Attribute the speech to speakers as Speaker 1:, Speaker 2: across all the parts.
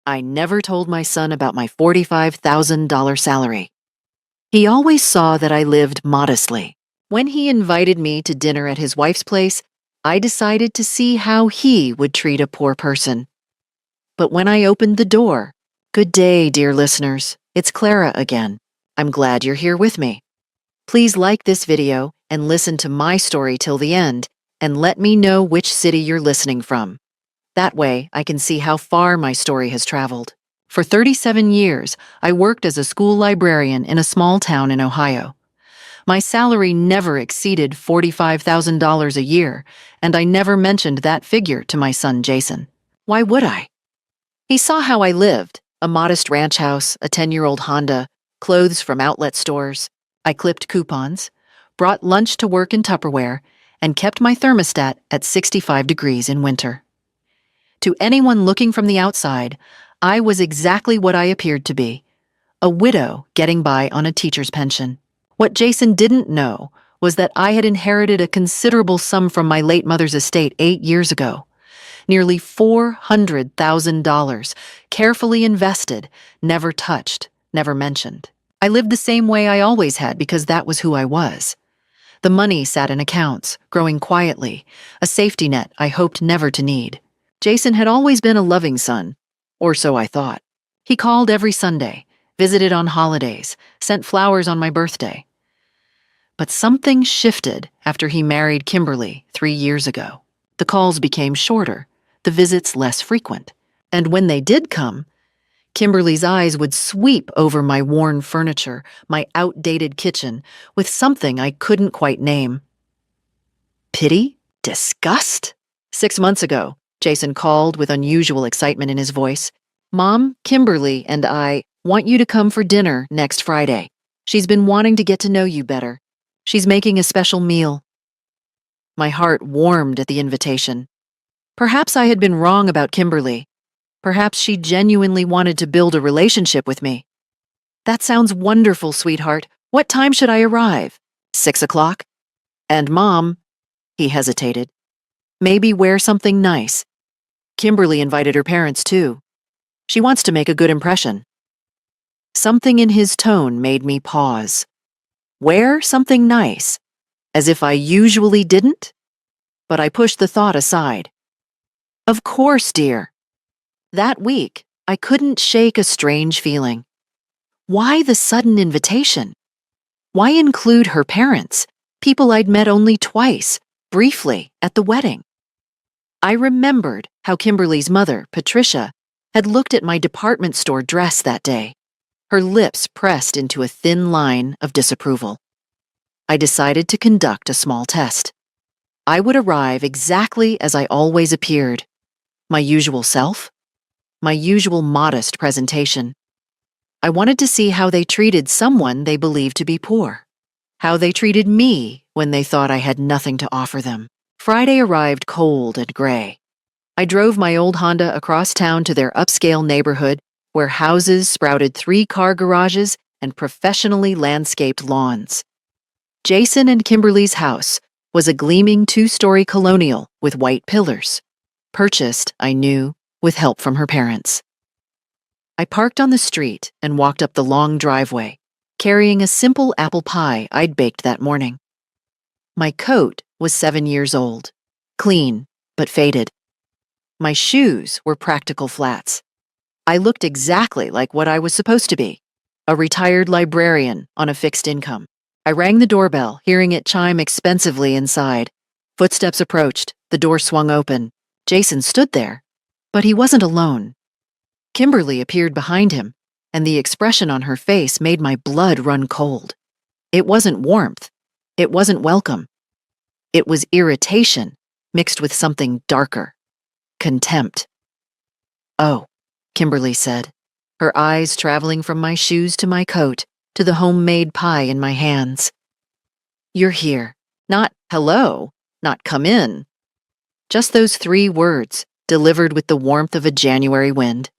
Speaker 1: I never told my son about my $45,000 salary. He always saw that I lived modestly. When he invited me to dinner at his wife's place, I decided to see how he would treat a poor person. But when I opened the door, good day, dear listeners. It's Clara again. I'm glad you're here with me. Please like this video and listen to my story till the end, and let me know which city you're listening from. That way, I can see how far my story has traveled. For 37 years, I worked as a school librarian in a small town in Ohio. My salary never exceeded $45,000 a year, and I never mentioned that figure to my son Jason. Why would I? He saw how I lived, a modest ranch house, a 10-year-old Honda, clothes from outlet stores. I clipped coupons, brought lunch to work in Tupperware, and kept my thermostat at 65 degrees in winter. To anyone looking from the outside, I was exactly what I appeared to be, a widow getting by on a teacher's pension. What Jason didn't know was that I had inherited a considerable sum from my late mother's estate 8 years ago. Nearly $400,000, carefully invested, never touched, never mentioned. I lived the same way I always had because that was who I was. The money sat in accounts, growing quietly, a safety net I hoped never to need. Jason had always been a loving son, or so I thought. He called every Sunday, visited on holidays, sent flowers on my birthday. But something shifted after he married Kimberly 3 years ago. The calls became shorter, the visits less frequent. And when they did come, Kimberly's eyes would sweep over my worn furniture, my outdated kitchen, with something I couldn't quite name. Pity? Disgust? 6 months ago, Jason called with unusual excitement in his voice. Mom, Kimberly, and I want you to come for dinner next Friday. She's been wanting to get to know you better. She's making a special meal. My heart warmed at the invitation. Perhaps I had been wrong about Kimberly. Perhaps she genuinely wanted to build a relationship with me. That sounds wonderful, sweetheart. What time should I arrive? 6 o'clock? And Mom, he hesitated. Maybe wear something nice. Kimberly invited her parents too. She wants to make a good impression. Something in his tone made me pause. Wear something nice, as if I usually didn't? But I pushed the thought aside. Of course, dear. That week, I couldn't shake a strange feeling. Why the sudden invitation? Why include her parents, people I'd met only twice, briefly, at the wedding? I remembered how Kimberly's mother, Patricia, had looked at my department store dress that day, her lips pressed into a thin line of disapproval. I decided to conduct a small test. I would arrive exactly as I always appeared, my usual self, my usual modest presentation. I wanted to see how they treated someone they believed to be poor, how they treated me when they thought I had nothing to offer them. Friday arrived cold and gray. I drove my old Honda across town to their upscale neighborhood where houses sprouted 3-car garages and professionally landscaped lawns. Jason and Kimberly's house was a gleaming 2-story colonial with white pillars, purchased, I knew, with help from her parents. I parked on the street and walked up the long driveway, carrying a simple apple pie I'd baked that morning. My coat was 7 years old, clean but faded. My shoes were practical flats. I looked exactly like what I was supposed to be, a retired librarian on a fixed income. I rang the doorbell, hearing it chime expensively inside. Footsteps approached, the door swung open. Jason stood there, but he wasn't alone. Kimberly appeared behind him, and the expression on her face made my blood run cold. It wasn't warmth. It wasn't welcome. It was irritation mixed with something darker. Contempt. Oh, Kimberly said, her eyes traveling from my shoes to my coat to the homemade pie in my hands. You're here. Not hello, not come in. Just those 3 words, delivered with the warmth of a January wind.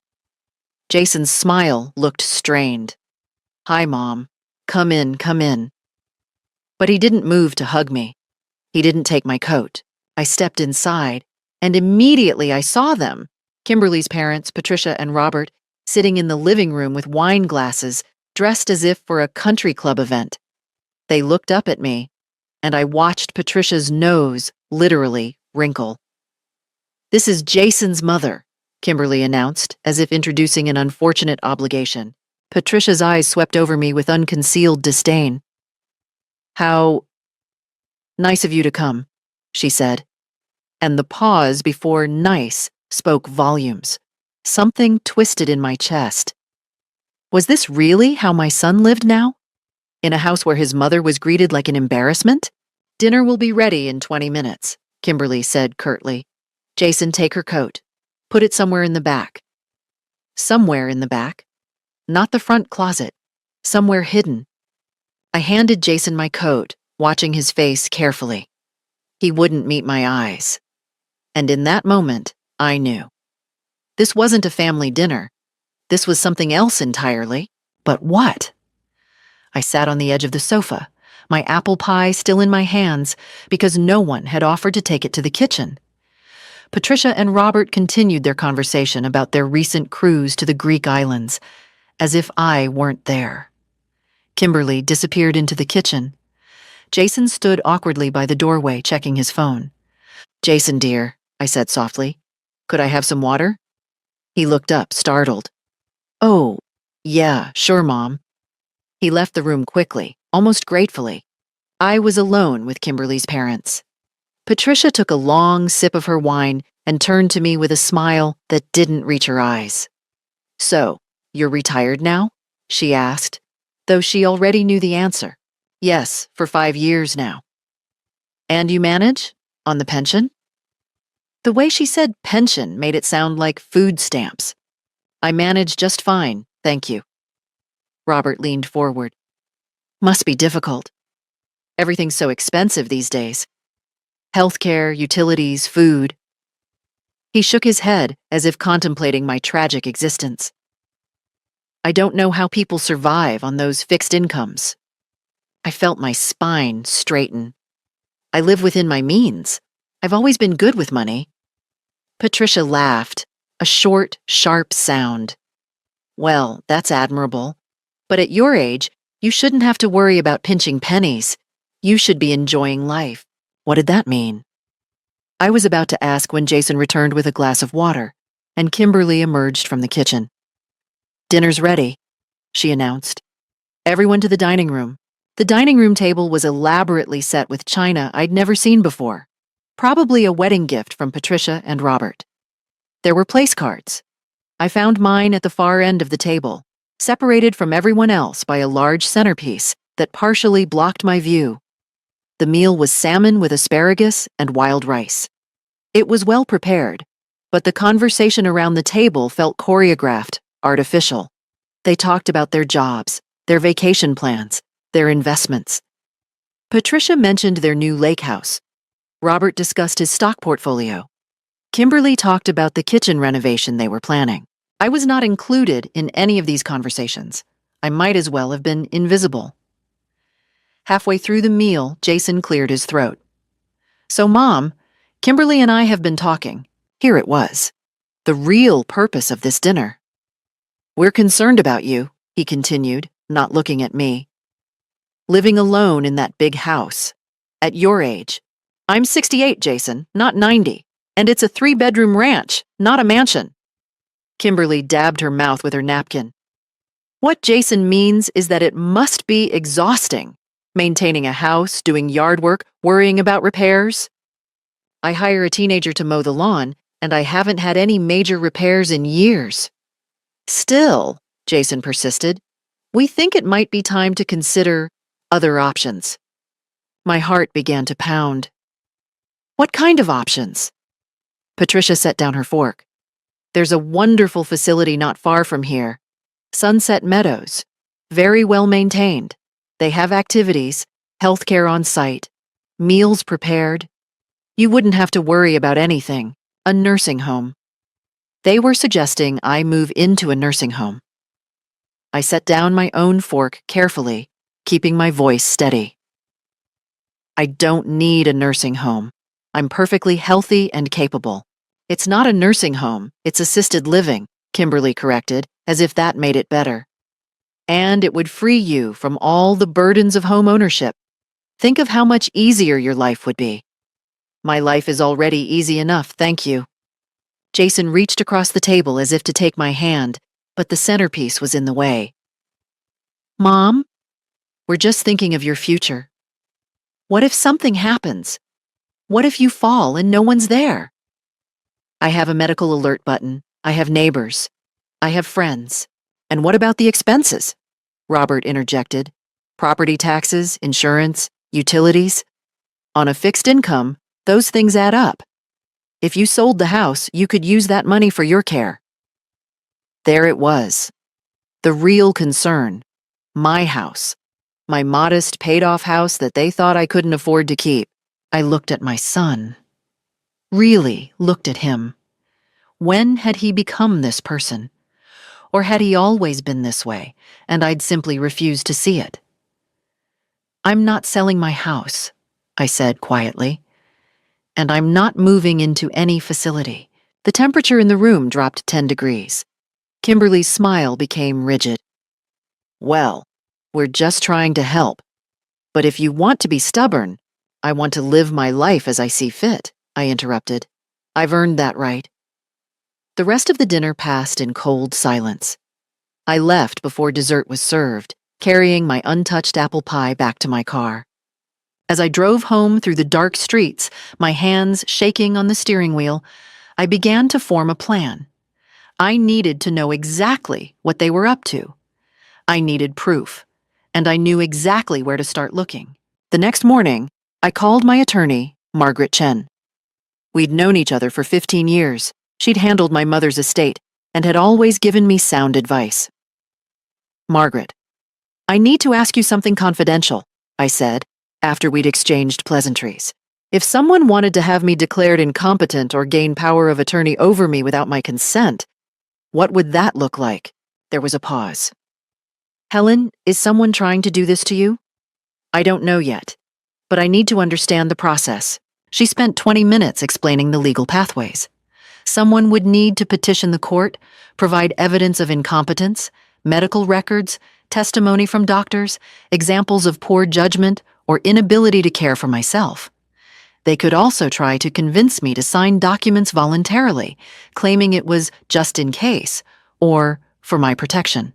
Speaker 1: Jason's smile looked strained. Hi, Mom. Come in, come in. But he didn't move to hug me. He didn't take my coat. I stepped inside, and immediately I saw them, Kimberly's parents, Patricia and Robert, sitting in the living room with wine glasses, dressed as if for a country club event. They looked up at me, and I watched Patricia's nose literally wrinkle. "This is Jason's mother," Kimberly announced, as if introducing an unfortunate obligation. Patricia's eyes swept over me with unconcealed disdain. "How nice of you to come," she said, and the pause before nice spoke volumes. Something twisted in my chest. Was this really how my son lived now? In a house where his mother was greeted like an embarrassment? "Dinner will be ready in 20 minutes, Kimberly said curtly. "Jason, take her coat. Put it somewhere in the back." Somewhere in the back? Not the front closet. Somewhere hidden. I handed Jason my coat, watching his face carefully. He wouldn't meet my eyes. And in that moment, I knew. This wasn't a family dinner. This was something else entirely. But what? I sat on the edge of the sofa, my apple pie still in my hands, because no one had offered to take it to the kitchen. Patricia and Robert continued their conversation about their recent cruise to the Greek islands, as if I weren't there. Kimberly disappeared into the kitchen. Jason stood awkwardly by the doorway, checking his phone. "Jason, dear," I said softly, "could I have some water?" He looked up, startled. "Oh, yeah, sure, Mom." He left the room quickly, almost gratefully. I was alone with Kimberly's parents. Patricia took a long sip of her wine and turned to me with a smile that didn't reach her eyes. "So, you're retired now?" she asked, though she already knew the answer. "Yes, for 5 years now." "And you manage? On the pension?" The way she said pension made it sound like food stamps. "I manage just fine, thank you." Robert leaned forward. "Must be difficult. Everything's so expensive these days. Healthcare, utilities, food." He shook his head as if contemplating my tragic existence. "I don't know how people survive on those fixed incomes." I felt my spine straighten. "I live within my means. I've always been good with money." Patricia laughed, a short, sharp sound. "Well, that's admirable. But at your age, you shouldn't have to worry about pinching pennies. You should be enjoying life." What did that mean? I was about to ask when Jason returned with a glass of water, and Kimberly emerged from the kitchen. "Dinner's ready," she announced. "Everyone to the dining room." The dining room table was elaborately set with china I'd never seen before, probably a wedding gift from Patricia and Robert. There were place cards. I found mine at the far end of the table, separated from everyone else by a large centerpiece that partially blocked my view. The meal was salmon with asparagus and wild rice. It was well prepared, but the conversation around the table felt choreographed, artificial. They talked about their jobs, their vacation plans, their investments. Patricia mentioned their new lake house. Robert discussed his stock portfolio. Kimberly talked about the kitchen renovation they were planning. I was not included in any of these conversations. I might as well have been invisible. Halfway through the meal, Jason cleared his throat. "So, Mom, Kimberly and I have been talking." Here it was. The real purpose of this dinner. "We're concerned about you," he continued, not looking at me. "Living alone in that big house. At your age. I'm 68, Jason, not 90. And it's a 3-bedroom ranch, not a mansion." Kimberly dabbed her mouth with her napkin. "What Jason means is that it must be exhausting. Maintaining a house, doing yard work, worrying about repairs. I hire a teenager to mow the lawn, and I haven't had any major repairs in years." "Still," Jason persisted, "we think it might be time to consider other options." My heart began to pound. "What kind of options?" Patricia set down her fork. "There's a wonderful facility not far from here. Sunset Meadows. Very well maintained. They have activities, healthcare on site, meals prepared. You wouldn't have to worry about anything. A nursing home." They were suggesting I move into a nursing home. I set down my own fork carefully, keeping my voice steady. "I don't need a nursing home. I'm perfectly healthy and capable. It's not a nursing home, it's assisted living, Kimberly corrected, as if that made it better. And it would free you from all the burdens of home ownership. Think of how much easier your life would be. My life is already easy enough, thank you. Jason reached across the table as if to take my hand, but the centerpiece was in the way. Mom, we're just thinking of your future. What if something happens? What if you fall and no one's there? I have a medical alert button. I have neighbors. I have friends. And what about the expenses? Robert interjected. Property taxes, insurance, utilities. On a fixed income, those things add up. If you sold the house, you could use that money for your care. There it was. The real concern. My house. My modest, paid-off house that they thought I couldn't afford to keep. I looked at my son. Really looked at him. When had he become this person? Or had he always been this way, and I'd simply refused to see it? I'm not selling my house, I said quietly. And I'm not moving into any facility. The temperature in the room dropped 10 degrees. Kimberly's smile became rigid. Well, we're just trying to help. But if you want to be stubborn, I want to live my life as I see fit, I interrupted. I've earned that right. The rest of the dinner passed in cold silence. I left before dessert was served, carrying my untouched apple pie back to my car. As I drove home through the dark streets, my hands shaking on the steering wheel, I began to form a plan. I needed to know exactly what they were up to. I needed proof, and I knew exactly where to start looking. The next morning, I called my attorney, Margaret Chen. We'd known each other for 15 years. She'd handled my mother's estate and had always given me sound advice. Margaret, I need to ask you something confidential, I said, after we'd exchanged pleasantries. If someone wanted to have me declared incompetent or gain power of attorney over me without my consent, what would that look like? There was a pause. Helen, is someone trying to do this to you? I don't know yet, but I need to understand the process. She spent 20 minutes explaining the legal pathways. Someone would need to petition the court, provide evidence of incompetence, medical records, testimony from doctors, examples of poor judgment or inability to care for myself. They could also try to convince me to sign documents voluntarily, claiming it was just in case or for my protection.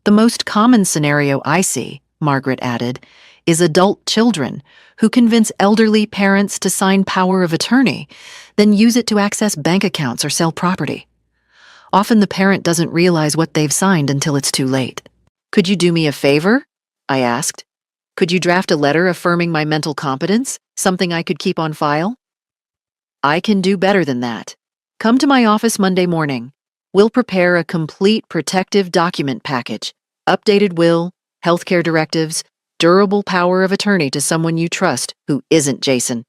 Speaker 1: The most common scenario I see, Margaret added, is adult children who convince elderly parents to sign power of attorney, then use it to access bank accounts or sell property. Often the parent doesn't realize what they've signed until it's too late. Could you do me a favor? I asked. Could you draft a letter affirming my mental competence, something I could keep on file? I can do better than that. Come to my office Monday morning. We'll prepare a complete protective document package, updated will, healthcare directives, durable power of attorney to someone you trust who isn't Jason.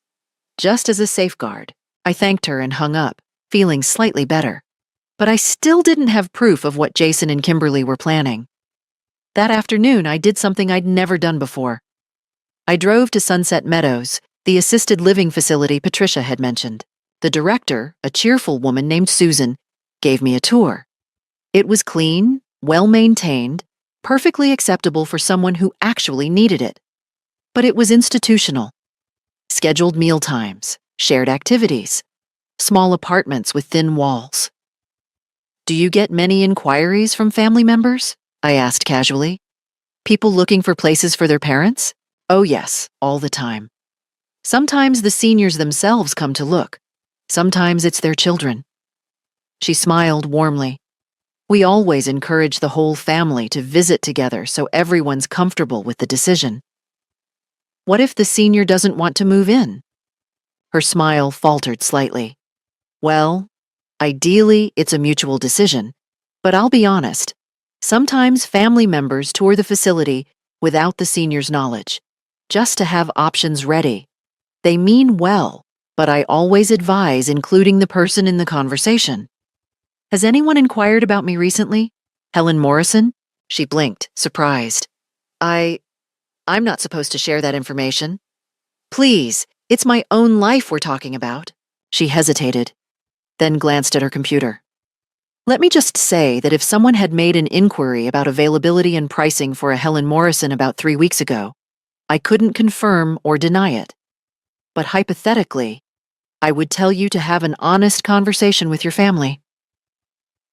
Speaker 1: Just as a safeguard. I thanked her and hung up, feeling slightly better. But I still didn't have proof of what Jason and Kimberly were planning. That afternoon, I did something I'd never done before. I drove to Sunset Meadows, the assisted living facility Patricia had mentioned. The director, a cheerful woman named Susan, gave me a tour. It was clean, well-maintained, perfectly acceptable for someone who actually needed it. But it was institutional. Scheduled meal times, shared activities, small apartments with thin walls. Do you get many inquiries from family members? I asked casually. People looking for places for their parents? Oh yes, all the time. Sometimes the seniors themselves come to look. Sometimes it's their children. She smiled warmly. We always encourage the whole family to visit together so everyone's comfortable with the decision. What if the senior doesn't want to move in? Her smile faltered slightly. Well, ideally, it's a mutual decision, but I'll be honest. Sometimes family members tour the facility without the senior's knowledge, just to have options ready. They mean well, but I always advise including the person in the conversation. Has anyone inquired about me recently? Helen Morrison? She blinked, surprised. I'm not supposed to share that information. Please, it's my own life we're talking about. She hesitated. then glanced at her computer. Let me just say that if someone had made an inquiry about availability and pricing for a Helen Morrison about 3 weeks ago, I couldn't confirm or deny it. But hypothetically, I would tell you to have an honest conversation with your family.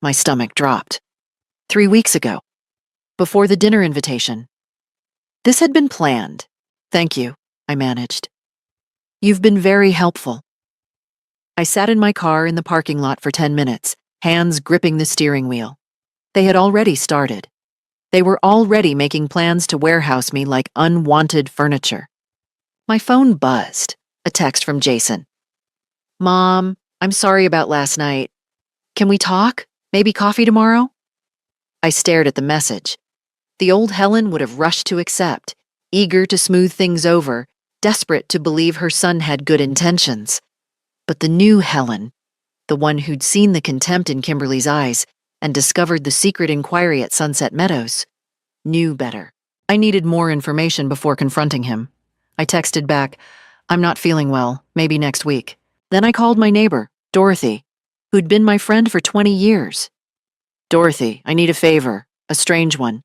Speaker 1: My stomach dropped. 3 weeks ago, before the dinner invitation. This had been planned. Thank you, I managed. You've been very helpful. I sat in my car in the parking lot for 10 minutes, hands gripping the steering wheel. They had already started. They were already making plans to warehouse me like unwanted furniture. My phone buzzed, a text from Jason. Mom, I'm sorry about last night. Can we talk? Maybe coffee tomorrow? I stared at the message. The old Helen would have rushed to accept, eager to smooth things over, desperate to believe her son had good intentions. But the new Helen, the one who'd seen the contempt in Kimberly's eyes and discovered the secret inquiry at Sunset Meadows, knew better. I needed more information before confronting him. I texted back, I'm not feeling well, maybe next week. Then I called my neighbor, Dorothy, who'd been my friend for 20 years. Dorothy, I need a favor, a strange one.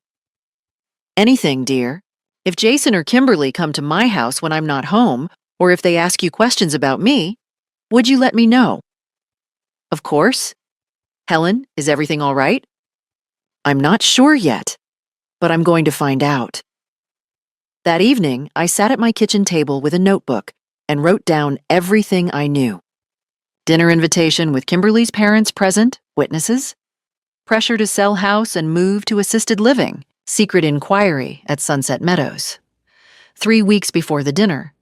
Speaker 1: Anything, dear. If Jason or Kimberly come to my house when I'm not home, or if they ask you questions about me, would you let me know? Of course. Helen, is everything all right? I'm not sure yet, but I'm going to find out. That evening, I sat at my kitchen table with a notebook and wrote down everything I knew. Dinner invitation with Kimberly's parents present, witnesses. Pressure to sell house and move to assisted living, secret inquiry at Sunset Meadows. 3 weeks before the dinner,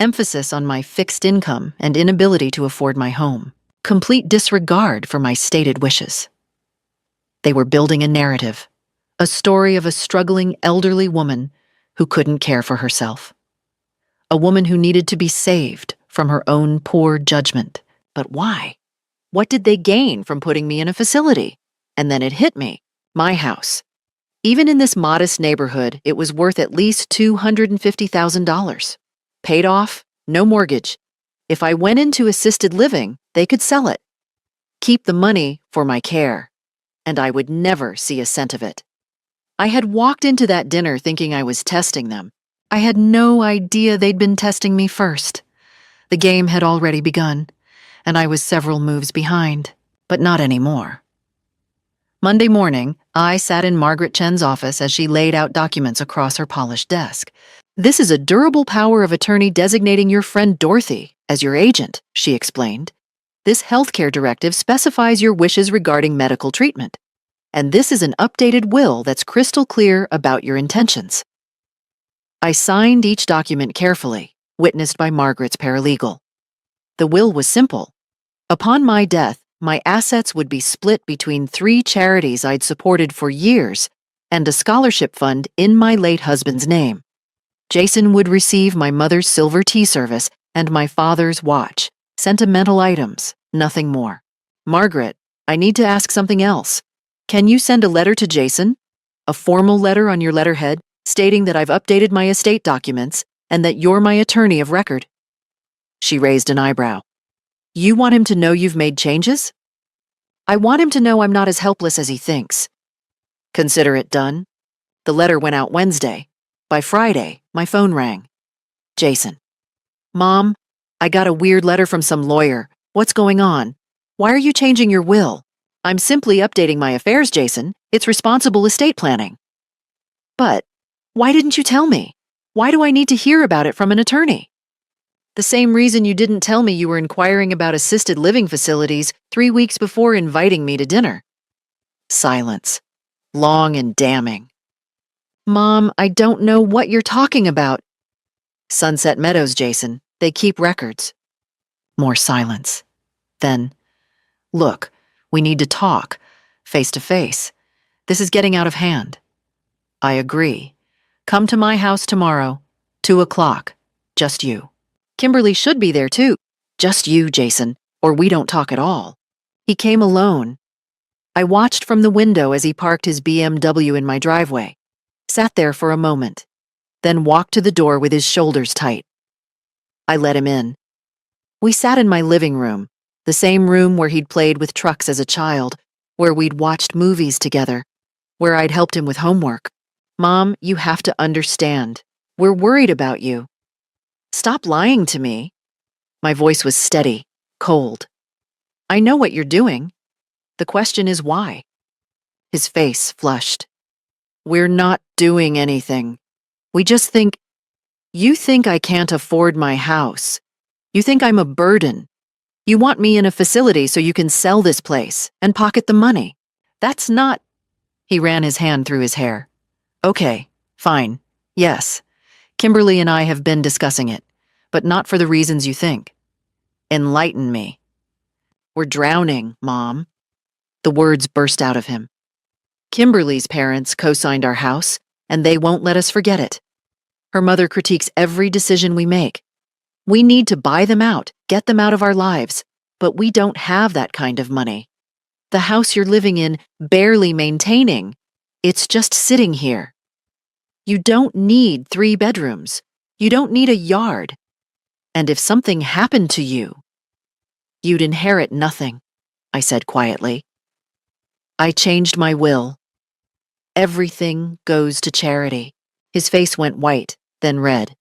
Speaker 1: emphasis on my fixed income and inability to afford my home. Complete disregard for my stated wishes. They were building a narrative, a story of a struggling elderly woman who couldn't care for herself. A woman who needed to be saved from her own poor judgment. But why? What did they gain from putting me in a facility? And then it hit me, my house. Even in this modest neighborhood, it was worth at least $250,000. Paid off, no mortgage. If I went into assisted living, they could sell it. Keep the money for my care. And I would never see a cent of it. I had walked into that dinner thinking I was testing them. I had no idea they'd been testing me first. The game had already begun, and I was several moves behind, but not anymore. Monday morning, I sat in Margaret Chen's office as she laid out documents across her polished desk. This is a durable power of attorney designating your friend Dorothy as your agent, she explained. This healthcare directive specifies your wishes regarding medical treatment. And this is an updated will that's crystal clear about your intentions. I signed each document carefully, witnessed by Margaret's paralegal. The will was simple. Upon my death, my assets would be split between 3 charities I'd supported for years and a scholarship fund in my late husband's name. Jason would receive my mother's silver tea service and my father's watch, sentimental items, nothing more. Margaret, I need to ask something else. Can you send a letter to Jason? A formal letter on your letterhead stating that I've updated my estate documents and that you're my attorney of record. She raised an eyebrow. You want him to know you've made changes? I want him to know I'm not as helpless as he thinks. Consider it done. The letter went out Wednesday. By Friday, my phone rang. Jason. Mom, I got a weird letter from some lawyer. What's going on? Why are you changing your will? I'm simply updating my affairs, Jason. It's responsible estate planning. But why didn't you tell me? Why do I need to hear about it from an attorney? The same reason you didn't tell me you were inquiring about assisted living facilities 3 weeks before inviting me to dinner. Silence. Long and damning. Mom, I don't know what you're talking about. Sunset Meadows, Jason. They keep records. More silence. Then, look, we need to talk, face to face. This is getting out of hand. I agree. Come to my house tomorrow, 2 o'clock. Just you. Kimberly should be there too. Just you, Jason, or we don't talk at all. He came alone. I watched from the window as he parked his BMW in my driveway, sat there for a moment, then walked to the door with his shoulders tight. I let him in. We sat in my living room, The same room where he'd played with trucks as a child, where we'd watched movies together, where I'd helped him with homework. Mom, you have to understand. We're worried about you. Stop lying to me. My voice was steady, cold. I know what you're doing. The question is why? His face flushed. We're not doing anything. We just think, you think I can't afford my house. You think I'm a burden. You want me in a facility so you can sell this place and pocket the money. That's not. He ran his hand through his hair. Okay, fine. Yes. Kimberly and I have been discussing it, but not for the reasons you think. Enlighten me. We're drowning, Mom. The words burst out of him. Kimberly's parents co-signed our house, and they won't let us forget it. Her mother critiques every decision we make. We need to buy them out, get them out of our lives, but we don't have that kind of money. The house you're living in, barely maintaining, it's just sitting here. You don't need 3 bedrooms. You don't need a yard. And if something happened to you, you'd inherit nothing, I said quietly. I changed my will. Everything goes to charity. His face went white, then red.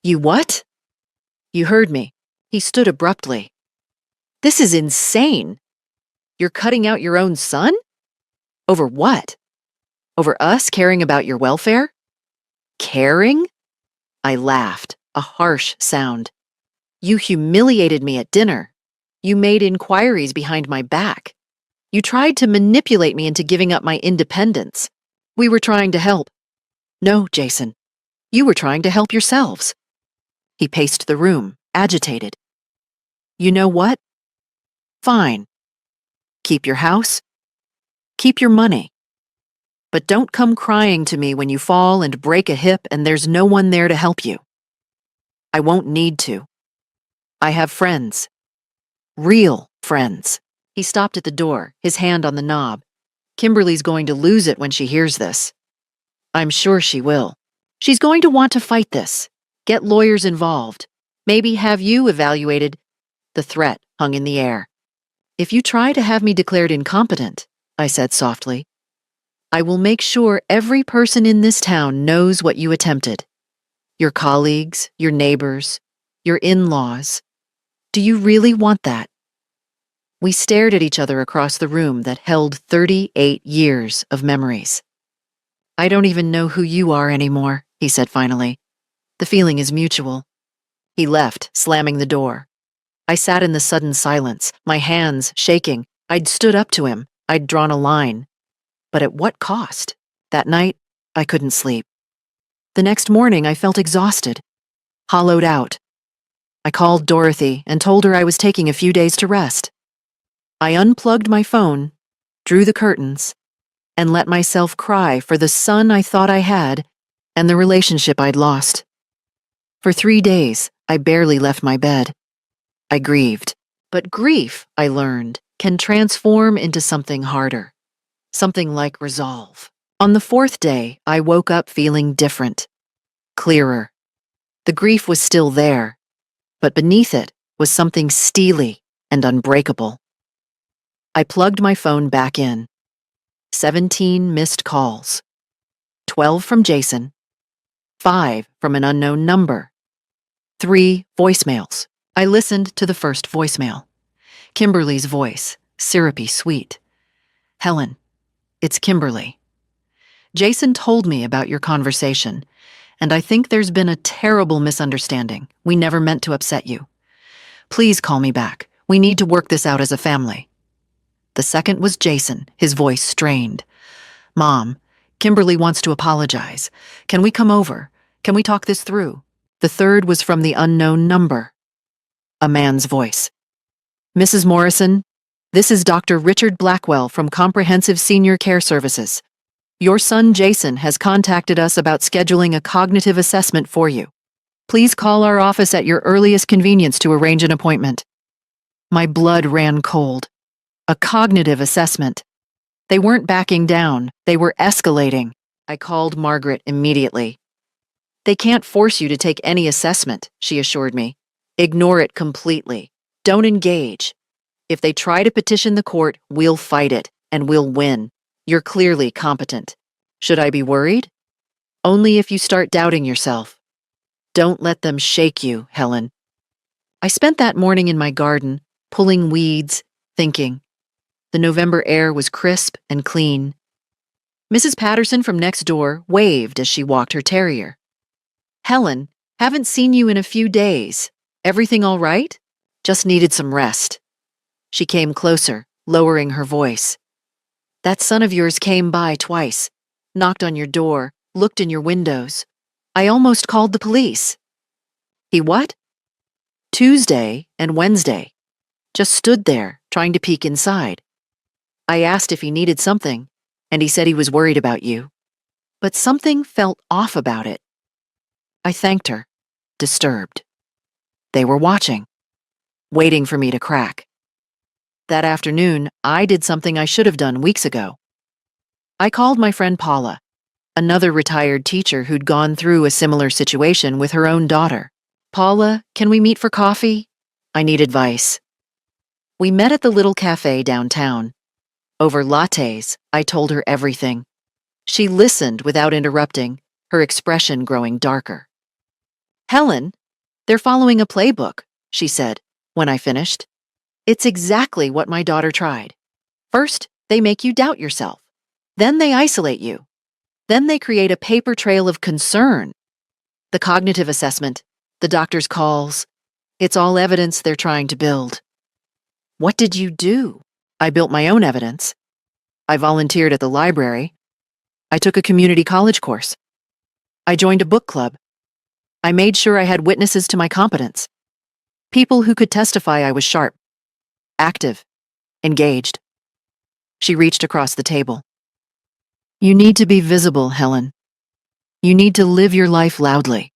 Speaker 1: You what? You heard me. He stood abruptly. This is insane. You're cutting out your own son? Over what? Over us caring about your welfare? Caring? I laughed, a harsh sound. You humiliated me at dinner. You made inquiries behind my back. You tried to manipulate me into giving up my independence. We were trying to help. No, Jason. You were trying to help yourselves. He paced the room, agitated. You know what? Fine. Keep your house. Keep your money. But don't come crying to me when you fall and break a hip and there's no one there to help you. I won't need to. I have friends. Real friends. He stopped at the door, his hand on the knob. Kimberly's going to lose it when she hears this. I'm sure she will. She's going to want to fight this. Get lawyers involved. Maybe have you evaluated. The threat hung in the air. If you try to have me declared incompetent, I said softly, I will make sure every person in this town knows what you attempted. Your colleagues, your neighbors, your in-laws. Do you really want that? We stared at each other across the room that held 38 years of memories. I don't even know who you are anymore, he said finally. The feeling is mutual. He left, slamming the door. I sat in the sudden silence, my hands shaking. I'd stood up to him. I'd drawn a line. But at what cost? That night, I couldn't sleep. The next morning, I felt exhausted, hollowed out. I called Dorothy and told her I was taking a few days to rest. I unplugged my phone, drew the curtains, and let myself cry for the son I thought I had and the relationship I'd lost. For 3 days, I barely left my bed. I grieved. But grief, I learned, can transform into something harder. Something like resolve. On the 4th day, I woke up feeling different. Clearer. The grief was still there, but beneath it was something steely and unbreakable. I plugged my phone back in. 17 missed calls. 12 from Jason. 5 from an unknown number. 3 voicemails. I listened to the first voicemail. Kimberly's voice, syrupy sweet. Helen, it's Kimberly. Jason told me about your conversation, and I think there's been a terrible misunderstanding. We never meant to upset you. Please call me back. We need to work this out as a family. The second was Jason, his voice strained. Mom, Kimberly wants to apologize. Can we come over? Can we talk this through? The third was from the unknown number. A man's voice. Mrs. Morrison, this is Dr. Richard Blackwell from Comprehensive Senior Care Services. Your son Jason has contacted us about scheduling a cognitive assessment for you. Please call our office at your earliest convenience to arrange an appointment. My blood ran cold. A cognitive assessment. They weren't backing down, they were escalating. I called Margaret immediately. They can't force you to take any assessment, she assured me. Ignore it completely. Don't engage. If they try to petition the court, we'll fight it, and we'll win. You're clearly competent. Should I be worried? Only if you start doubting yourself. Don't let them shake you, Helen. I spent that morning in my garden, pulling weeds, thinking. The November air was crisp and clean. Mrs. Patterson from next door waved as she walked her terrier. Helen, haven't seen you in a few days. Everything all right? Just needed some rest. She came closer, lowering her voice. That son of yours came by twice, knocked on your door, looked in your windows. I almost called the police. He what? Tuesday and Wednesday. Just stood there, trying to peek inside. I asked if he needed something, and he said he was worried about you. But something felt off about it. I thanked her, disturbed. They were watching, waiting for me to crack. That afternoon, I did something I should have done weeks ago. I called my friend Paula, another retired teacher who'd gone through a similar situation with her own daughter. Paula, can we meet for coffee? I need advice. We met at the little cafe downtown. Over lattes, I told her everything. She listened without interrupting, her expression growing darker. Helen, they're following a playbook, she said, when I finished. It's exactly what my daughter tried. First, they make you doubt yourself. Then they isolate you. Then they create a paper trail of concern. The cognitive assessment, the doctor's calls, it's all evidence they're trying to build. What did you do? I built my own evidence. I volunteered at the library. I took a community college course. I joined a book club. I made sure I had witnesses to my competence. People who could testify I was sharp, active, engaged. She reached across the table. You need to be visible, Helen. You need to live your life loudly.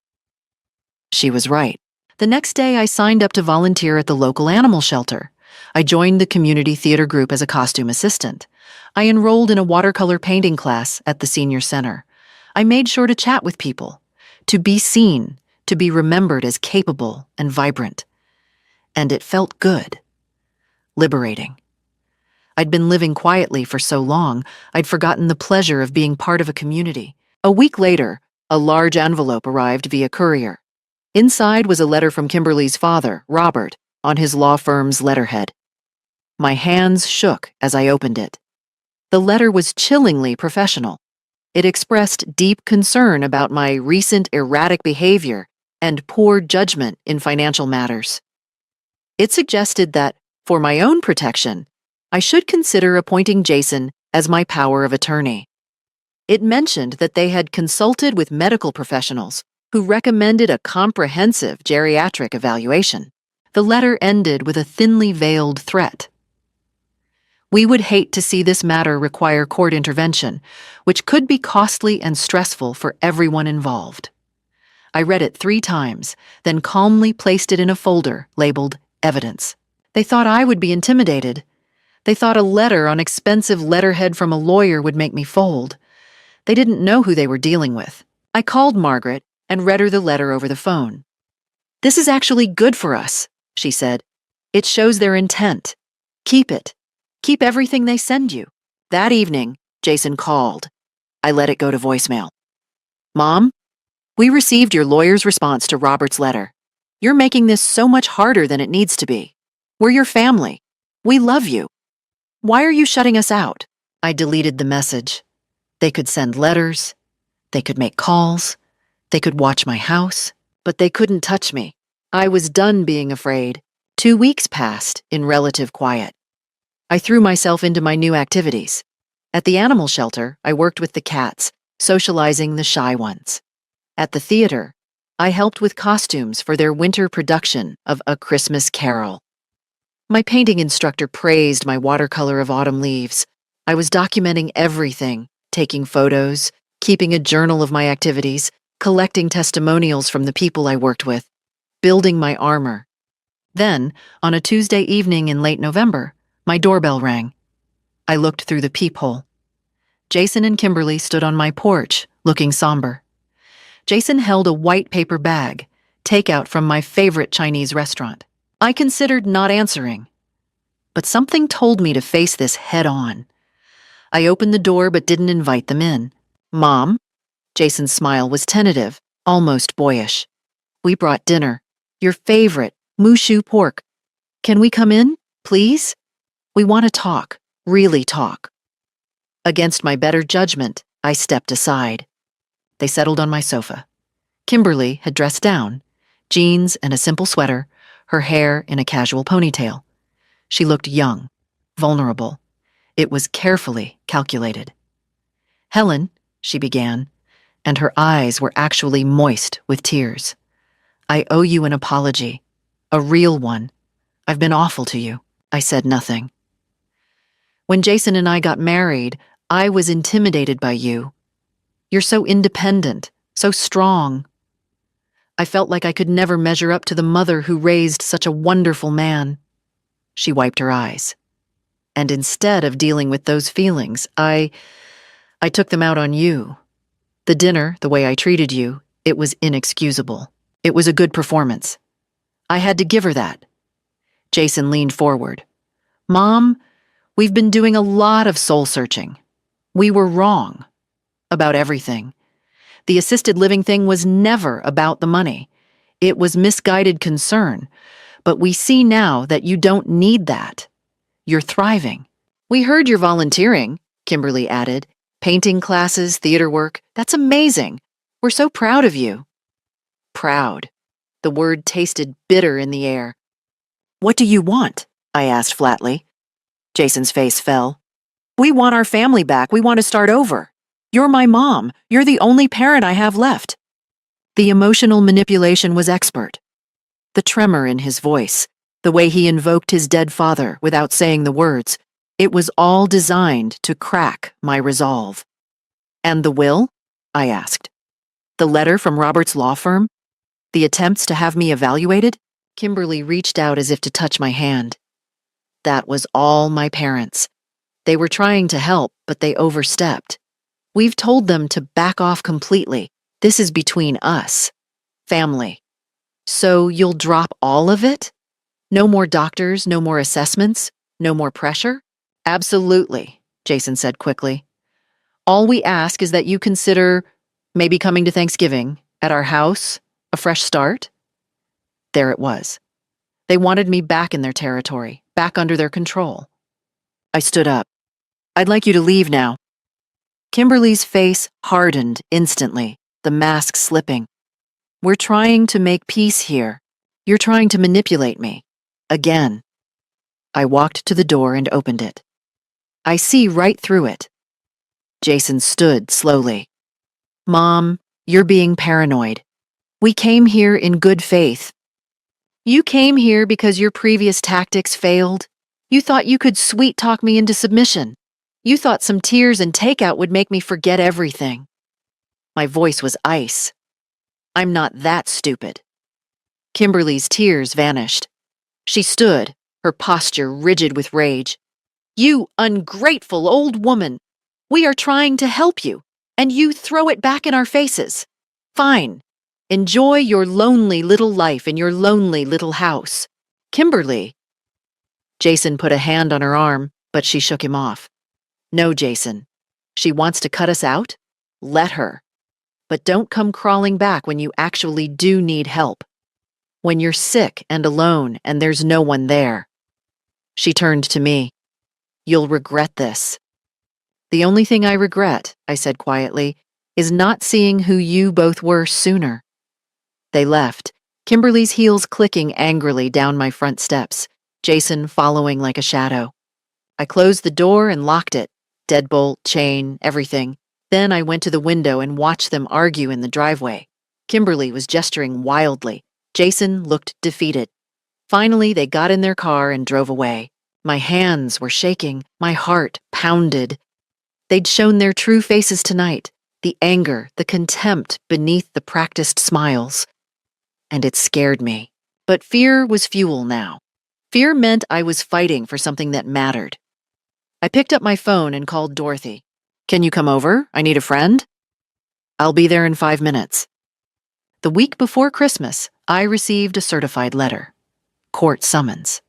Speaker 1: She was right. The next day, I signed up to volunteer at the local animal shelter. I joined the community theater group as a costume assistant. I enrolled in a watercolor painting class at the senior center. I made sure to chat with people, to be seen, to be remembered as capable and vibrant. And it felt good. Liberating. I'd been living quietly for so long, I'd forgotten the pleasure of being part of a community. A week later, a large envelope arrived via courier. Inside was a letter from Kimberly's father, Robert, on his law firm's letterhead. My hands shook as I opened it. The letter was chillingly professional. It expressed deep concern about my recent erratic behavior and poor judgment in financial matters. It suggested that, for my own protection, I should consider appointing Jason as my power of attorney. It mentioned that they had consulted with medical professionals who recommended a comprehensive geriatric evaluation. The letter ended with a thinly veiled threat. We would hate to see this matter require court intervention, which could be costly and stressful for everyone involved. I read it 3 times, then calmly placed it in a folder labeled Evidence. They thought I would be intimidated. They thought a letter on expensive letterhead from a lawyer would make me fold. They didn't know who they were dealing with. I called Margaret and read her the letter over the phone. This is actually good for us, she said. It shows their intent. Keep it. Keep everything they send you. That evening, Jason called. I let it go to voicemail. Mom, we received your lawyer's response to Robert's letter. You're making this so much harder than it needs to be. We're your family. We love you. Why are you shutting us out? I deleted the message. They could send letters. They could make calls. They could watch my house. But they couldn't touch me. I was done being afraid. 2 weeks passed in relative quiet. I threw myself into my new activities. At the animal shelter, I worked with the cats, socializing the shy ones. At the theater, I helped with costumes for their winter production of A Christmas Carol. My painting instructor praised my watercolor of autumn leaves. I was documenting everything, taking photos, keeping a journal of my activities, collecting testimonials from the people I worked with, building my armor. Then, on a Tuesday evening in late November, my doorbell rang. I looked through the peephole. Jason and Kimberly stood on my porch, looking somber. Jason held a white paper bag, takeout from my favorite Chinese restaurant. I considered not answering. but something told me to face this head on. I opened the door but didn't invite them in. "Mom?" Jason's smile was tentative, almost boyish. "We brought dinner. Your favorite, Mushu pork. Can we come in, please? We want to talk, really talk." Against my better judgment, I stepped aside. They settled on my sofa. Kimberly had dressed down, jeans and a simple sweater, her hair in a casual ponytail. She looked young, vulnerable. It was carefully calculated. "Helen," she began, and her eyes were actually moist with tears. "I owe you an apology, a real one. I've been awful to you." I said nothing. "When Jason and I got married, I was intimidated by you. You're so independent, so strong. I felt like I could never measure up to the mother who raised such a wonderful man." She wiped her eyes. "And instead of dealing with those feelings, I took them out on you. The dinner, the way I treated you, it was inexcusable. It was a good performance. I had to give her that." Jason leaned forward. "Mom, we've been doing a lot of soul-searching. We were wrong. About everything. The assisted living thing was never about the money. It was misguided concern. But we see now that you don't need that. You're thriving. We heard you're volunteering," Kimberly added. "Painting classes, theater work. That's amazing. We're so proud of you." Proud. The word tasted bitter in the air. "What do you want?" I asked flatly. Jason's face fell. "We want our family back. We want to start over. You're my mom. You're the only parent I have left." The emotional manipulation was expert. The tremor in his voice, the way he invoked his dead father without saying the words, it was all designed to crack my resolve. "And the will?" I asked. "The letter from Robert's law firm? The attempts to have me evaluated?" Kimberly reached out as if to touch my hand. "That was all my parents. They were trying to help, but they overstepped. We've told them to back off completely. This is between us. Family. So you'll drop all of it? No more doctors, no more assessments, no more pressure?" "Absolutely," Jason said quickly. "All we ask is that you consider maybe coming to Thanksgiving at our house, a fresh start." There it was. They wanted me back in their territory, back under their control. I stood up. "I'd like you to leave now." Kimberly's face hardened instantly, the mask slipping. "We're trying to make peace here. You're trying to manipulate me. Again." I walked to the door and opened it. I see right through it. Jason stood slowly. "Mom, you're being paranoid. We came here in good faith. You came here because your previous tactics failed. You thought you could sweet-talk me into submission. You thought some tears and takeout would make me forget everything." My voice was ice. "I'm not that stupid." Kimberly's tears vanished. She stood, her posture rigid with rage. "You ungrateful old woman! We are trying to help you, and you throw it back in our faces. Fine. Enjoy your lonely little life in your lonely little house. Kimberly." Jason put a hand on her arm, but she shook him off. "No, Jason. She wants to cut us out? Let her. But don't come crawling back when you actually do need help. When you're sick and alone and there's no one there." She turned to me. "You'll regret this." "The only thing I regret," I said quietly, "is not seeing who you both were sooner." They left, Kimberly's heels clicking angrily down my front steps, Jason following like a shadow. I closed the door and locked it, deadbolt, chain, everything. Then I went to the window and watched them argue in the driveway. Kimberly was gesturing wildly. Jason looked defeated. Finally, they got in their car and drove away. My hands were shaking, my heart pounded. They'd shown their true faces tonight, the anger, the contempt beneath the practiced smiles. And it scared me. But fear was fuel now. Fear meant I was fighting for something that mattered. I picked up my phone and called Dorothy. "Can you come over? I need a friend." "I'll be there in 5 minutes." The week before Christmas, I received a certified letter. Court summons.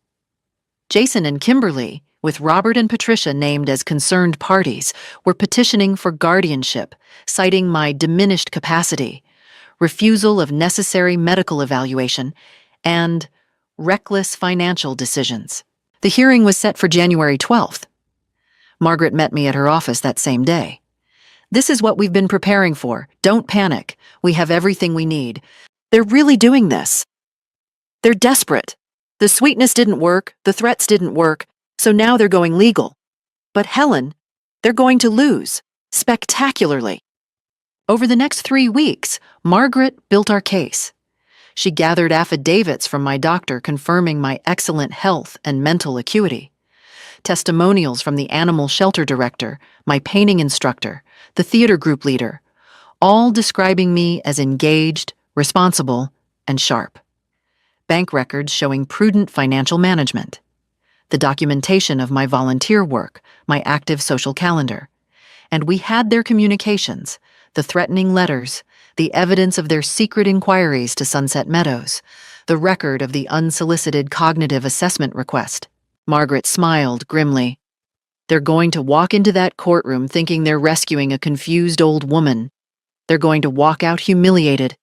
Speaker 1: Jason and Kimberly, with Robert and Patricia named as concerned parties, were petitioning for guardianship, citing my diminished capacity, refusal of necessary medical evaluation, and reckless financial decisions. The hearing was set for January 12th. Margaret met me at her office that same day. "This is what we've been preparing for. Don't panic. We have everything we need. They're really doing this. They're desperate. The sweetness didn't work, the threats didn't work, so now they're going legal. But Helen, they're going to lose, spectacularly." Over the next 3 weeks, Margaret built our case. She gathered affidavits from my doctor confirming my excellent health and mental acuity, testimonials from the animal shelter director, my painting instructor, the theater group leader, all describing me as engaged, responsible, and sharp. Bank records showing prudent financial management, the documentation of my volunteer work, my active social calendar, and we had their communications, the threatening letters, the evidence of their secret inquiries to Sunset Meadows, the record of the unsolicited cognitive assessment request. Margaret smiled grimly. "They're going to walk into that courtroom thinking they're rescuing a confused old woman. They're going to walk out humiliated."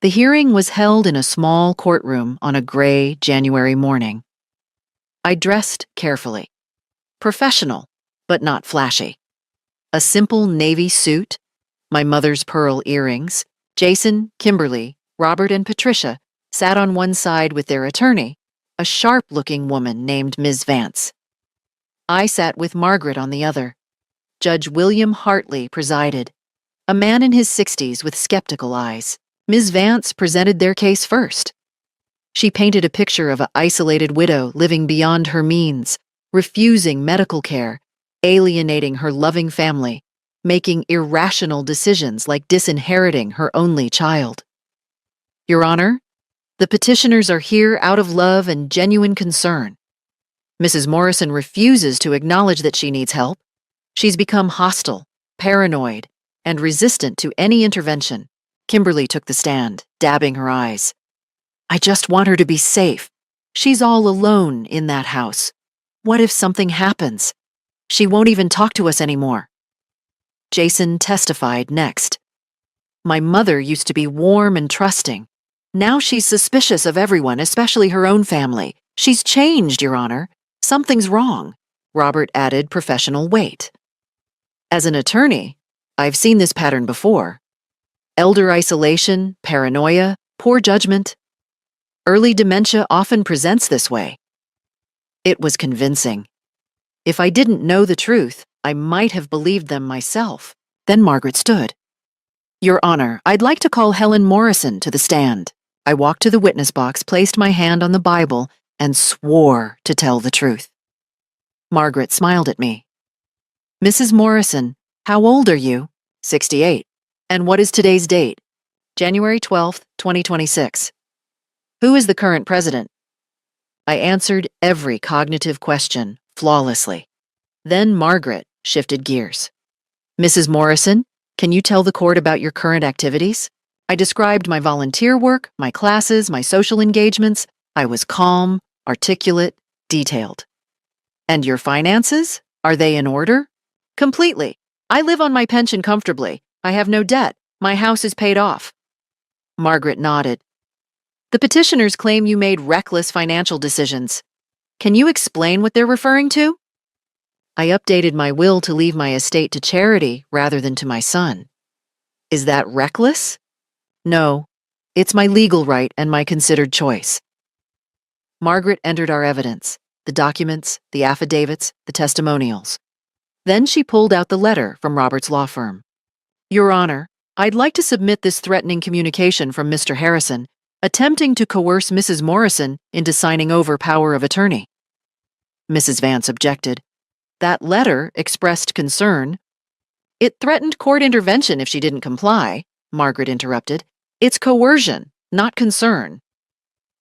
Speaker 1: The hearing was held in a small courtroom on a gray January morning. I dressed carefully. Professional, but not flashy. A simple navy suit, my mother's pearl earrings, Jason, Kimberly, Robert, and Patricia sat on one side with their attorney, a sharp-looking woman named Ms. Vance. I sat with Margaret on the other. Judge William Hartley presided, a man in his 60s with skeptical eyes. Ms. Vance presented their case first. She painted a picture of an isolated widow living beyond her means, refusing medical care, alienating her loving family, making irrational decisions like disinheriting her only child. "Your Honor, the petitioners are here out of love and genuine concern. Mrs. Morrison refuses to acknowledge that she needs help. She's become hostile, paranoid, and resistant to any intervention." Kimberly took the stand, dabbing her eyes. "I just want her to be safe. She's all alone in that house. What if something happens? She won't even talk to us anymore." Jason testified next. "My mother used to be warm and trusting. Now she's suspicious of everyone, especially her own family. She's changed, Your Honor. Something's wrong." Robert added professional weight. "As an attorney, I've seen this pattern before. Elder isolation, paranoia, poor judgment. Early dementia often presents this way." It was convincing. If I didn't know the truth, I might have believed them myself. Then Margaret stood. "Your Honor, I'd like to call Helen Morrison to the stand." I walked to the witness box, placed my hand on the Bible, and swore to tell the truth. Margaret smiled at me. "Mrs. Morrison, how old are you?" 68. "And what is today's date?" January 12th, 2026. "Who is the current president?" I answered every cognitive question flawlessly. Then Margaret shifted gears. "Mrs. Morrison, can you tell the court about your current activities?" I described my volunteer work, my classes, my social engagements. I was calm, articulate, detailed. "And your finances? Are they in order?" "Completely. I live on my pension comfortably. I have no debt. My house is paid off." Margaret nodded. "The petitioners claim you made reckless financial decisions. Can you explain what they're referring to?" I updated my will to leave my estate to charity rather than to my son. "Is that reckless?" "No. It's my legal right and my considered choice." Margaret entered our evidence, the documents, the affidavits, the testimonials. Then she pulled out the letter from Robert's law firm. "Your Honor, I'd like to submit this threatening communication from Mr. Harrison, attempting to coerce Mrs. Morrison into signing over power of attorney." Mrs. Vance objected. "That letter expressed concern." "It threatened court intervention if she didn't comply," Margaret interrupted. "It's coercion, not concern."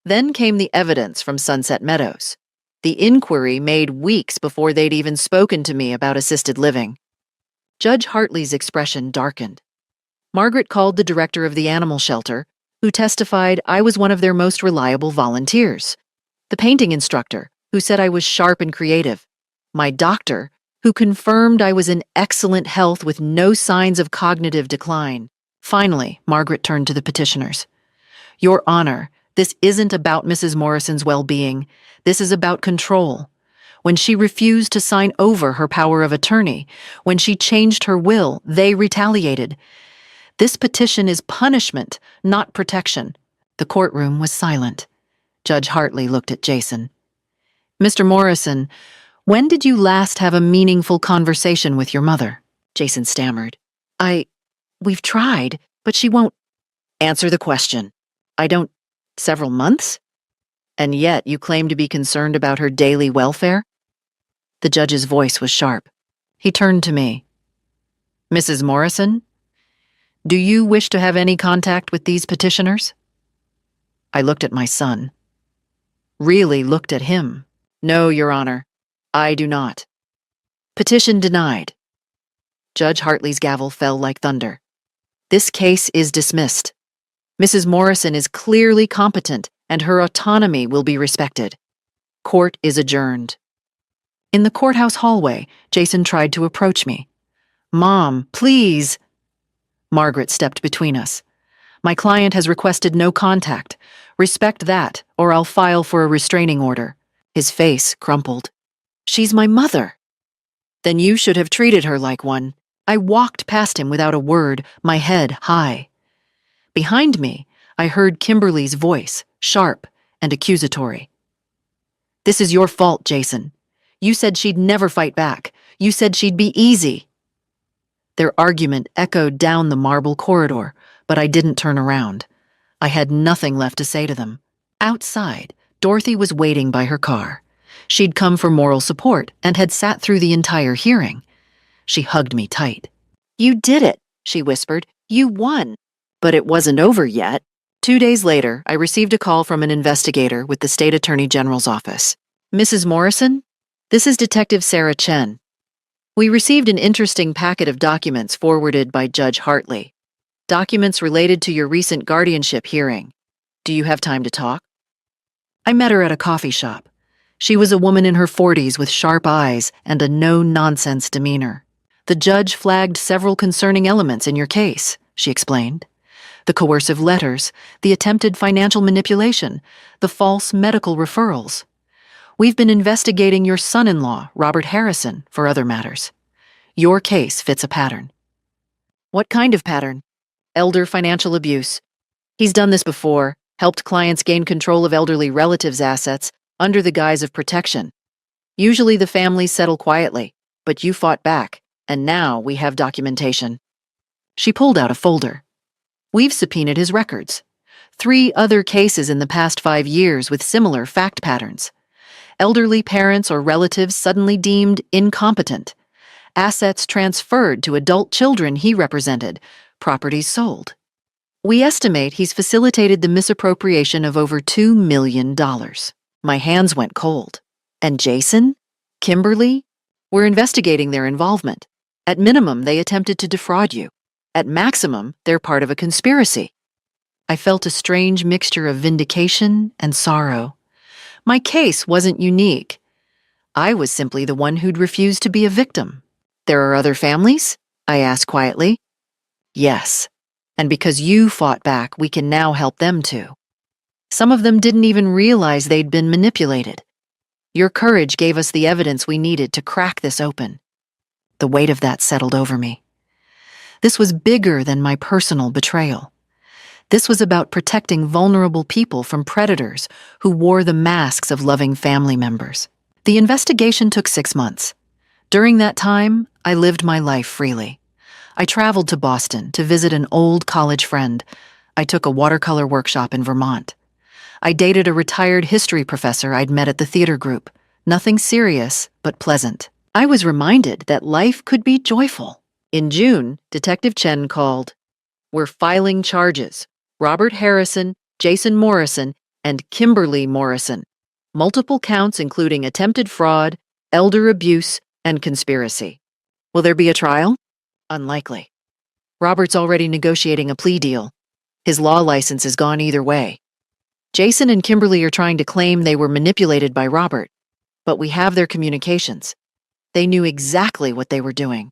Speaker 1: Then came the evidence from Sunset Meadows. The inquiry made weeks before they'd even spoken to me about assisted living. Judge Hartley's expression darkened. Margaret called the director of the animal shelter, who testified I was one of their most reliable volunteers, the painting instructor, who said I was sharp and creative. My doctor, who confirmed I was in excellent health with no signs of cognitive decline. Finally, Margaret turned to the petitioners. Your Honor, this isn't about Mrs. Morrison's well-being. This is about control. When she refused to sign over her power of attorney, when she changed her will, they retaliated. This petition is punishment, not protection. The courtroom was silent. Judge Hartley looked at Jason. Mr. Morrison, when did you last have a meaningful conversation with your mother? Jason stammered. We've tried, but she won't answer the question. Several months? And yet you claim to be concerned about her daily welfare? The judge's voice was sharp. He turned to me. Mrs. Morrison, do you wish to have any contact with these petitioners? I looked at my son. Really looked at him. No, Your Honor, I do not. Petition denied. Judge Hartley's gavel fell like thunder. This case is dismissed. Mrs. Morrison is clearly competent, and her autonomy will be respected. Court is adjourned. In the courthouse hallway, Jason tried to approach me. Mom, please. Margaret stepped between us. My client has requested no contact. Respect that, or I'll file for a restraining order. His face crumpled. She's my mother. Then you should have treated her like one. I walked past him without a word, my head high. Behind me, I heard Kimberly's voice, sharp and accusatory. This is your fault, Jason. You said she'd never fight back. You said she'd be easy. Their argument echoed down the marble corridor, but I didn't turn around. I had nothing left to say to them. Outside, Dorothy was waiting by her car. She'd come for moral support and had sat through the entire hearing. She hugged me tight. You did it, she whispered. You won. But it wasn't over yet. 2 days later, I received a call from an investigator with the State Attorney General's office. Mrs. Morrison? This is Detective Sarah Chen. We received an interesting packet of documents forwarded by Judge Hartley. Documents related to your recent guardianship hearing. Do you have time to talk? I met her at a coffee shop. She was a woman in her 40s with sharp eyes and a no-nonsense demeanor. The judge flagged several concerning elements in your case, she explained. The coercive letters, the attempted financial manipulation, the false medical referrals. We've been investigating your son-in-law, Robert Harrison, for other matters. Your case fits a pattern. What kind of pattern? Elder financial abuse. He's done this before, helped clients gain control of elderly relatives' assets under the guise of protection. Usually the families settle quietly, but you fought back, and now we have documentation. She pulled out a folder. We've subpoenaed his records. 3 other cases in the past 5 years with similar fact patterns. Elderly parents or relatives suddenly deemed incompetent. Assets transferred to adult children he represented. Properties sold. We estimate he's facilitated the misappropriation of over $2 million. My hands went cold. And Jason? Kimberly? We're investigating their involvement. At minimum, they attempted to defraud you. At maximum, they're part of a conspiracy. I felt a strange mixture of vindication and sorrow. My case wasn't unique. I was simply the one who'd refused to be a victim. There are other families? I asked quietly. Yes. And because you fought back, we can now help them too. Some of them didn't even realize they'd been manipulated. Your courage gave us the evidence we needed to crack this open. The weight of that settled over me. This was bigger than my personal betrayal. This was about protecting vulnerable people from predators who wore the masks of loving family members. The investigation took 6 months. During that time, I lived my life freely. I traveled to Boston to visit an old college friend. I took a watercolor workshop in Vermont. I dated a retired history professor I'd met at the theater group. Nothing serious, but pleasant. I was reminded that life could be joyful. In June, Detective Chen called. We're filing charges. Robert Harrison, Jason Morrison, and Kimberly Morrison. Multiple counts including attempted fraud, elder abuse, and conspiracy. Will there be a trial? Unlikely. Robert's already negotiating a plea deal. His law license is gone either way. Jason and Kimberly are trying to claim they were manipulated by Robert. But we have their communications. They knew exactly what they were doing.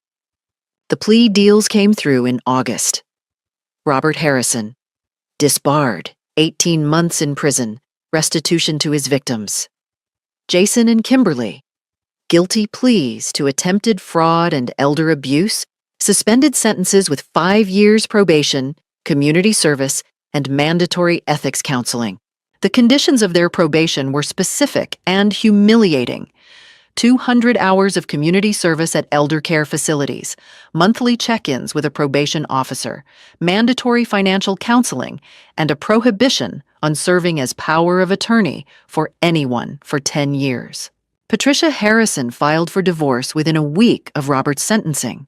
Speaker 1: The plea deals came through in August. Robert Harrison, disbarred, 18 months in prison, restitution to his victims. Jason and Kimberly, guilty pleas to attempted fraud and elder abuse, suspended sentences with 5 years probation, community service, and mandatory ethics counseling. The conditions of their probation were specific and humiliating. 200 hours of community service at elder care facilities, monthly check-ins with a probation officer, mandatory financial counseling, and a prohibition on serving as power of attorney for anyone for 10 years. Patricia Harrison filed for divorce within a week of Robert's sentencing.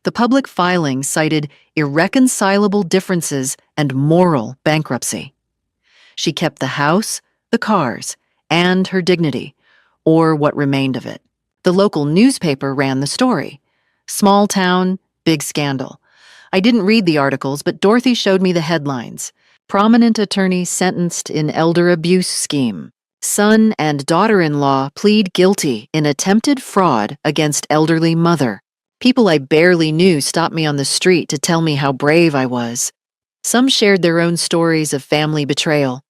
Speaker 1: The public filing cited irreconcilable differences and moral bankruptcy. She kept the house, the cars, and her dignity, or what remained of it. The local newspaper ran the story. Small town, big scandal. I didn't read the articles, but Dorothy showed me the headlines. Prominent attorney sentenced in elder abuse scheme. Son and daughter-in-law plead guilty in attempted fraud against elderly mother. People I barely knew stopped me on the street to tell me how brave I was. Some shared their own stories of family betrayal.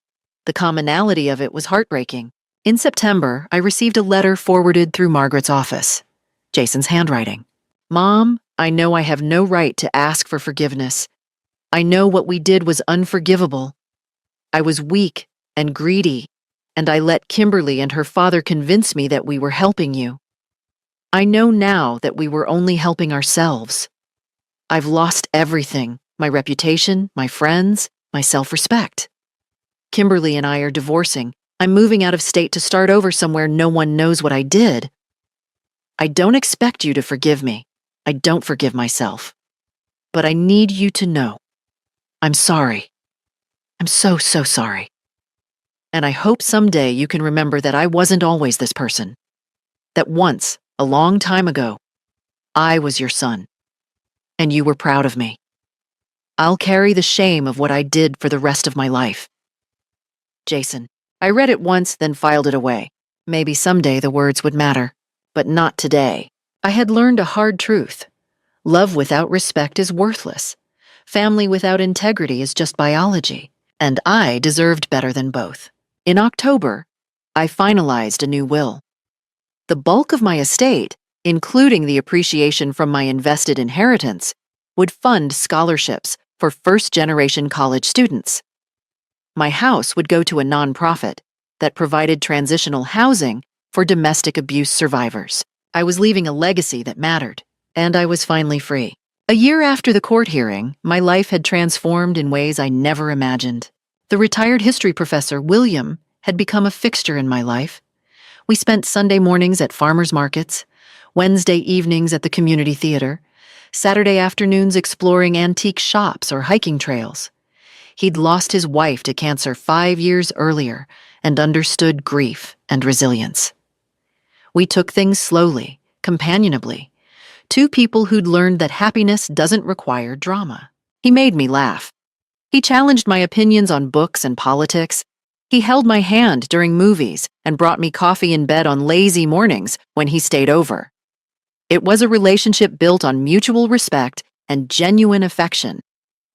Speaker 1: The commonality of it was heartbreaking. In September, I received a letter forwarded through Margaret's office. Jason's handwriting. Mom, I know I have no right to ask for forgiveness. I know what we did was unforgivable. I was weak and greedy, and I let Kimberly and her father convince me that we were helping you. I know now that we were only helping ourselves. I've lost everything, my reputation, my friends, my self-respect. Kimberly and I are divorcing. I'm moving out of state to start over somewhere no one knows what I did. I don't expect you to forgive me. I don't forgive myself. But I need you to know. I'm sorry. I'm so sorry. And I hope someday you can remember that I wasn't always this person. That once, a long time ago, I was your son. And you were proud of me. I'll carry the shame of what I did for the rest of my life. Jason. I read it once, then filed it away. Maybe someday the words would matter, but not today. I had learned a hard truth. Love without respect is worthless. Family without integrity is just biology, and I deserved better than both. In October, I finalized a new will. The bulk of my estate, including the appreciation from my invested inheritance, would fund scholarships for first-generation college students. My house would go to a nonprofit that provided transitional housing for domestic abuse survivors. I was leaving a legacy that mattered, and I was finally free. A year after the court hearing, my life had transformed in ways I never imagined. The retired history professor, William, had become a fixture in my life. We spent Sunday mornings at farmers markets, Wednesday evenings at the community theater, Saturday afternoons exploring antique shops or hiking trails. He'd lost his wife to cancer 5 years earlier and understood grief and resilience. We took things slowly, companionably. Two people who'd learned that happiness doesn't require drama. He made me laugh. He challenged my opinions on books and politics. He held my hand during movies and brought me coffee in bed on lazy mornings when he stayed over. It was a relationship built on mutual respect and genuine affection.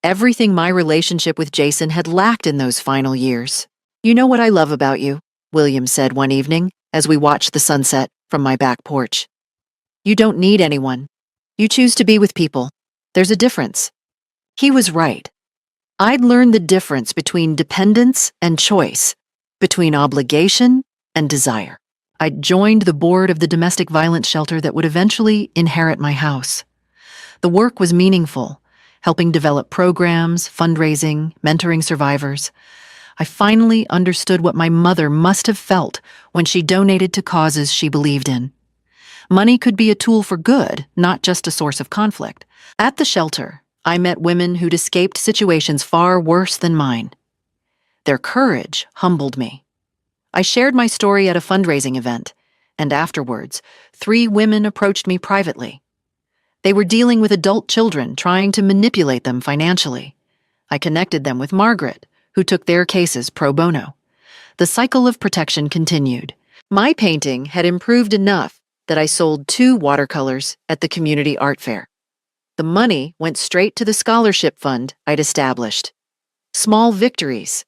Speaker 1: Everything my relationship with Jason had lacked in those final years. You know what I love about you, William said one evening as we watched the sunset from my back porch. You don't need anyone. You choose to be with people. There's a difference. He was right. I'd learned the difference between dependence and choice, between obligation and desire. I'd joined the board of the domestic violence shelter that would eventually inherit my house. The work was meaningful, helping develop programs, fundraising, mentoring survivors. I finally understood what my mother must have felt when she donated to causes she believed in. Money could be a tool for good, not just a source of conflict. At the shelter, I met women who'd escaped situations far worse than mine. Their courage humbled me. I shared my story at a fundraising event, and afterwards, 3 women approached me privately. They were dealing with adult children trying to manipulate them financially. I connected them with Margaret, who took their cases pro bono. The cycle of protection continued. My painting had improved enough that I sold 2 watercolors at the community art fair. The money went straight to the scholarship fund I'd established. Small victories,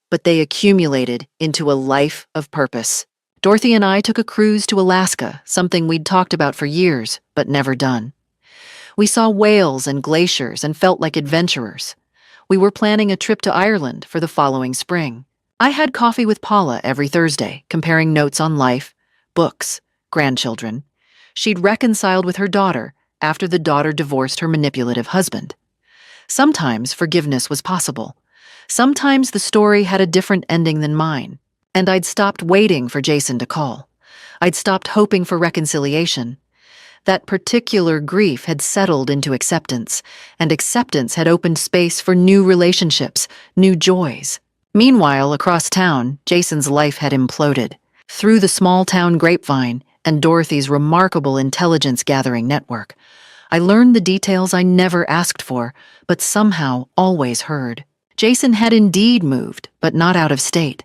Speaker 1: but they accumulated into a life of purpose. Dorothy and I took a cruise to Alaska, something we'd talked about for years, but never done. We saw whales and glaciers and felt like adventurers. We were planning a trip to Ireland for the following spring. I had coffee with Paula every Thursday, comparing notes on life, books, grandchildren. She'd reconciled with her daughter after the daughter divorced her manipulative husband. Sometimes forgiveness was possible. Sometimes the story had a different ending than mine, and I'd stopped waiting for Jason to call. I'd stopped hoping for reconciliation. That particular grief had settled into acceptance, and acceptance had opened space for new relationships, new joys. Meanwhile, across town, Jason's life had imploded. Through the small-town grapevine and Dorothy's remarkable intelligence-gathering network, I learned the details I never asked for, but somehow always heard. Jason had indeed moved, but not out of state.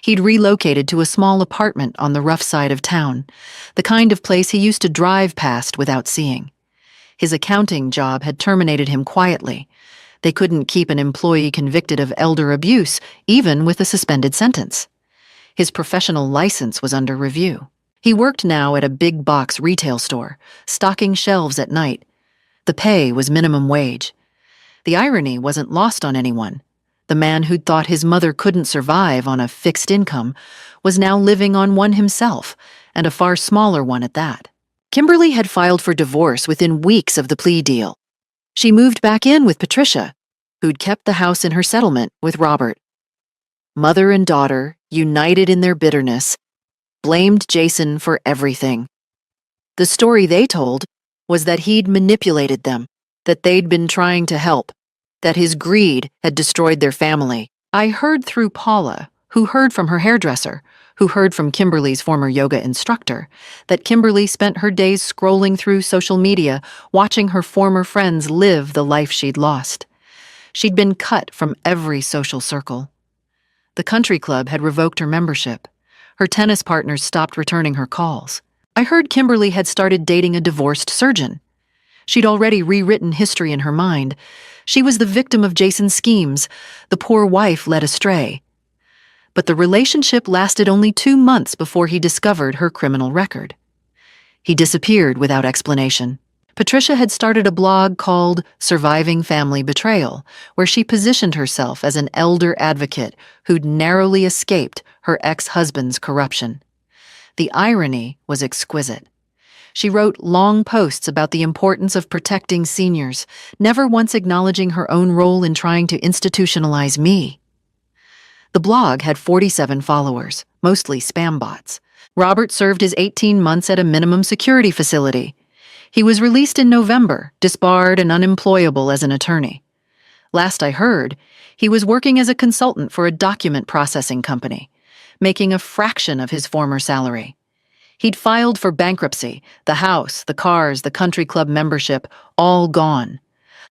Speaker 1: He'd relocated to a small apartment on the rough side of town, the kind of place he used to drive past without seeing. His accounting job had terminated him quietly. They couldn't keep an employee convicted of elder abuse, even with a suspended sentence. His professional license was under review. He worked now at a big box retail store, stocking shelves at night. The pay was minimum wage. The irony wasn't lost on anyone. The man who'd thought his mother couldn't survive on a fixed income was now living on one himself, and a far smaller one at that. Kimberly had filed for divorce within weeks of the plea deal. She moved back in with Patricia, who'd kept the house in her settlement with Robert. Mother and daughter, united in their bitterness, blamed Jason for everything. The story they told was that he'd manipulated them, that they'd been trying to help, that his greed had destroyed their family. I heard through Paula, who heard from her hairdresser, who heard from Kimberly's former yoga instructor, that Kimberly spent her days scrolling through social media, watching her former friends live the life she'd lost. She'd been cut from every social circle. The country club had revoked her membership. Her tennis partners stopped returning her calls. I heard Kimberly had started dating a divorced surgeon. She'd already rewritten history in her mind. She was the victim of Jason's schemes, the poor wife led astray. But the relationship lasted only 2 months before he discovered her criminal record. He disappeared without explanation. Patricia had started a blog called Surviving Family Betrayal, where she positioned herself as an elder advocate who'd narrowly escaped her ex-husband's corruption. The irony was exquisite. She wrote long posts about the importance of protecting seniors, never once acknowledging her own role in trying to institutionalize me. The blog had 47 followers, mostly spam bots. Robert served his 18 months at a minimum security facility. He was released in November, disbarred and unemployable as an attorney. Last I heard, he was working as a consultant for a document processing company, making a fraction of his former salary. He'd filed for bankruptcy, the house, the cars, the country club membership, all gone.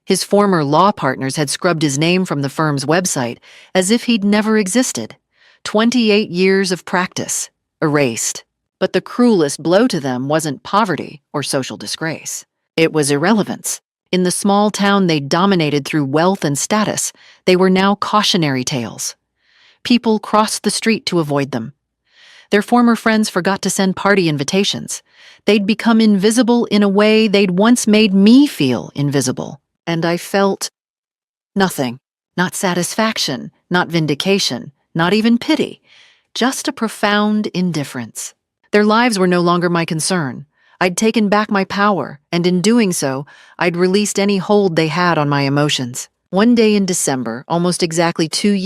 Speaker 1: His former law partners had scrubbed his name from the firm's website as if he'd never existed. 28 years of practice, erased. But the cruelest blow to them wasn't poverty or social disgrace. It was irrelevance. In the small town they dominated through wealth and status, they were now cautionary tales. People crossed the street to avoid them. Their former friends forgot to send party invitations. They'd become invisible in a way they'd once made me feel invisible. And I felt nothing. Not satisfaction, not vindication, not even pity. Just a profound indifference. Their lives were no longer my concern. I'd taken back my power, and in doing so, I'd released any hold they had on my emotions. One day in December, almost exactly 2 years